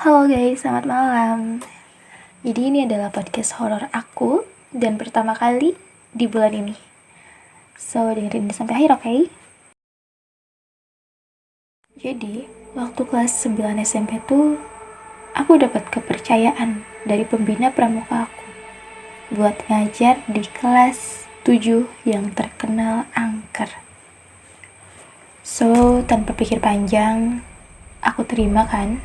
Halo guys, selamat malam. Jadi ini adalah podcast horor aku dan pertama kali di bulan ini. So, dengerin sampai akhir, oke? Jadi, waktu kelas 9 SMP tuh aku dapat kepercayaan dari pembina pramuka aku buat ngajar di kelas 7 yang terkenal angker. So, tanpa pikir panjang, aku terima kan.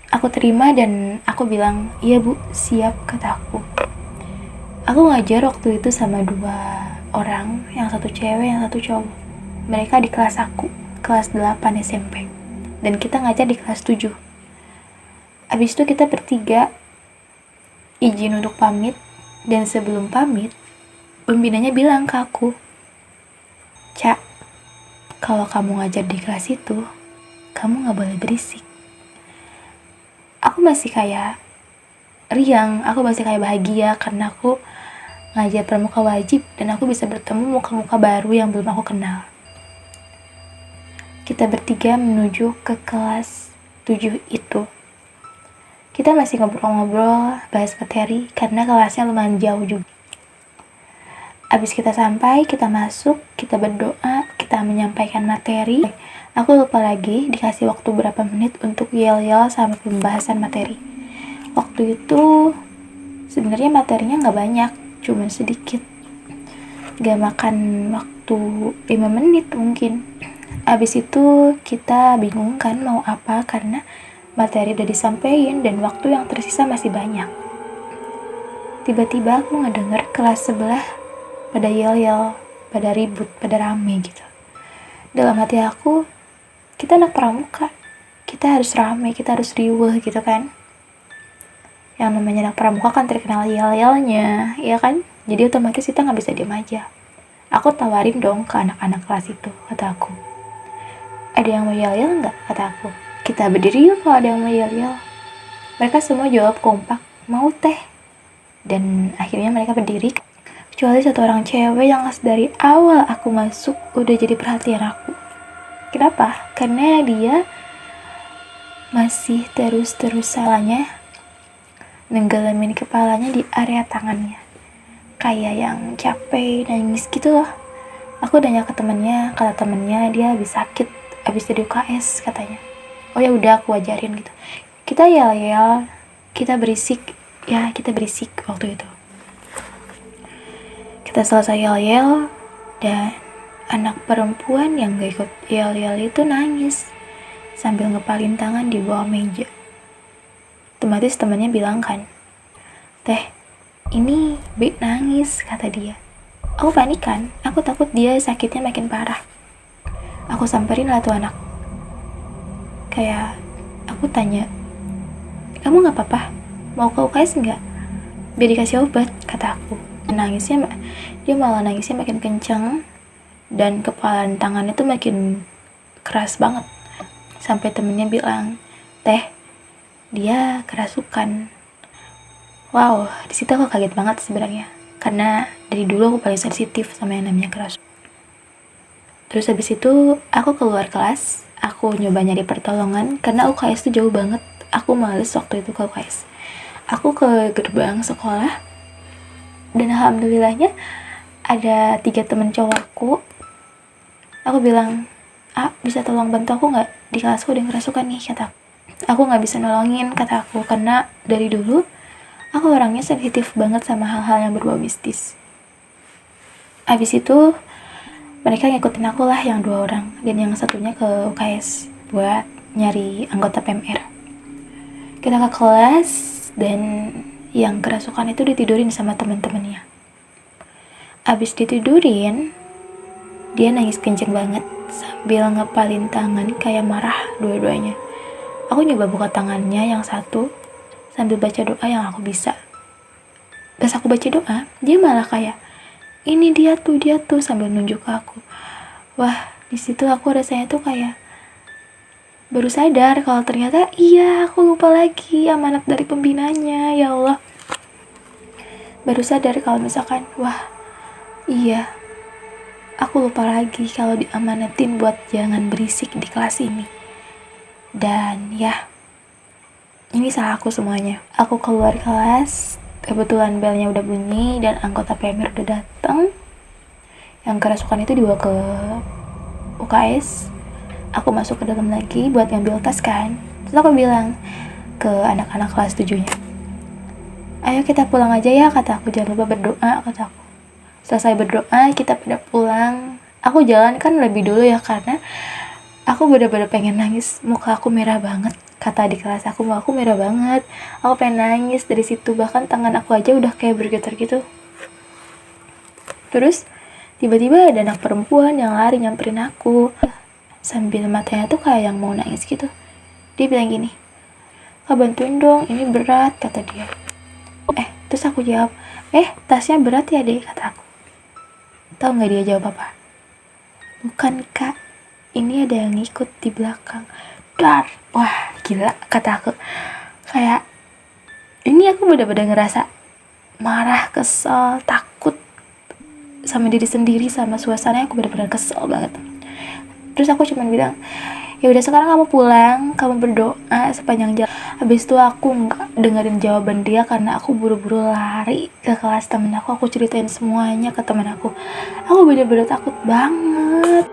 Aku terima dan aku bilang, iya bu, siap, kataku. Aku ngajar waktu itu sama 2 orang, yang satu cewek, yang satu cowok. Mereka di kelas aku, kelas 8 SMP. Dan kita ngajar di kelas 7. Abis itu kita bertiga izin untuk pamit. Dan sebelum pamit, pembinanya bilang ke aku, Cak, kalau kamu ngajar di kelas itu, kamu gak boleh berisik. Aku masih kayak riang, aku masih kayak bahagia karena aku ngajar pramuka wajib dan aku bisa bertemu muka-muka baru yang belum aku kenal. Kita bertiga menuju ke kelas 7 itu. Kita masih ngobrol-ngobrol, bahas materi karena kelasnya lumayan jauh juga. Abis kita sampai, kita masuk, kita berdoa, kita menyampaikan materi. Aku lupa lagi dikasih waktu berapa menit untuk yel-yel sampai pembahasan materi. Waktu itu sebenarnya materinya nggak banyak, cuma sedikit. Gak makan waktu 5 menit mungkin. Abis itu kita bingung kan mau apa karena materi udah disampaikan dan waktu yang tersisa masih banyak. Tiba-tiba aku ngedenger kelas sebelah pada yel-yel, pada ribut, pada rame gitu. Dalam hati aku, kita anak pramuka, kita harus rame, kita harus riuh gitu kan. Yang namanya anak pramuka kan terkenal yel-yelnya, ya kan? Jadi otomatis kita gak bisa diam aja. Aku tawarin dong ke anak-anak kelas itu, kata aku. Ada yang mau yel-yel gak? Kata aku. Kita berdiri yuk kalau ada yang mau yel-yel. Mereka semua jawab kompak, mau teh. Dan akhirnya mereka berdiri. Kecuali satu orang cewek yang dari awal aku masuk udah jadi perhatian aku. Kenapa? Karena dia masih terus-terusannya nenggelamin kepalanya di area tangannya. Kayak yang capek, nangis gitu loh. Aku nanya ke temennya, kata temennya dia habis sakit, habis dari UKS katanya. Oh ya udah aku ajarin gitu. Kita yel-yel, kita berisik waktu itu. Kita selesai yel-yel dan anak perempuan yang gak ikut yel-yel itu nangis sambil ngepalin tangan di bawah meja. Otomatis temannya bilang kan, Teh, ini B nangis, kata dia. Aku panik kan, aku takut dia sakitnya makin parah. Aku samperin lah tuh anak. Kayak aku tanya, kamu gak apa-apa? Mau ke UKS gak? Biar dikasih obat, kata aku. Dia malah nangisnya makin kencang dan kepalan tangannya tuh makin keras banget. Sampai temennya bilang, Teh, dia kerasukan. Wow, di situ aku kaget banget sebenarnya. Karena dari dulu aku paling sensitif sama yang namanya kerasukan. Terus habis itu aku keluar kelas, aku nyoba nyari pertolongan karena UKS tuh jauh banget. Aku males waktu itu ke UKS. Aku ke gerbang sekolah dan alhamdulillahnya ada 3 temen cowokku. Aku bilang, bisa tolong bantu aku gak? Di kelasku ada yang kerasukan nih, kata aku. Gak bisa nolongin, kata aku, karena dari dulu aku orangnya sensitif banget sama hal-hal yang berbau mistis. Abis itu mereka ngikutin aku lah yang 2 orang dan yang satunya ke UKS buat nyari anggota PMR. Kita ke kelas dan yang kerasukan itu ditidurin sama teman-temannya. Abis ditidurin, dia nangis kenceng banget sambil ngepalin tangan kayak marah dua-duanya. Aku nyoba buka tangannya yang satu sambil baca doa yang aku bisa. Pas aku baca doa, dia malah kayak, ini dia tuh sambil nunjuk ke aku. Wah, di situ aku rasanya tuh kayak baru sadar kalau ternyata iya aku lupa lagi amanat dari pembinanya, ya Allah. Baru sadar kalau misalkan, wah iya, aku lupa lagi kalau diamanatin buat jangan berisik di kelas ini. Dan ya, Ini salah aku semuanya. Aku keluar kelas, kebetulan belnya udah bunyi dan anggota PMR udah datang. Yang kerasukan itu dibawa ke UKS. Aku masuk ke dalam lagi buat ngambil tas kan. Terus aku bilang ke anak-anak kelas 7-nya, ayo kita pulang aja ya, kata aku, jangan lupa berdoa, kata aku. Selesai berdoa, kita pada pulang. Aku jalan kan lebih dulu ya, karena aku bener-bener pengen nangis. Muka aku merah banget, kata di kelas aku, muka aku merah banget. Aku pengen nangis dari situ, bahkan tangan aku aja udah kayak bergetar gitu. Terus tiba-tiba ada anak perempuan yang lari nyamperin aku, sambil matanya tuh kayak yang mau nangis gitu. Dia bilang gini, Kak bantuin dong, ini berat, kata dia. Terus aku jawab, tasnya berat ya dek, kata aku. Tahu nggak dia jawab apa? Bukan kak, ini ada yang ngikut di belakang. Dar, wah gila, kata aku. Kayak ini aku bener-bener ngerasa marah, kesel, takut sama diri sendiri, sama suasananya. Aku bener-bener kesel banget. Terus aku cuma bilang, ya udah sekarang kamu pulang, kamu berdoa sepanjang jalan. Habis itu aku nggak dengerin jawaban dia karena aku buru-buru lari ke kelas temen aku ceritain semuanya ke temen aku bener-bener takut banget.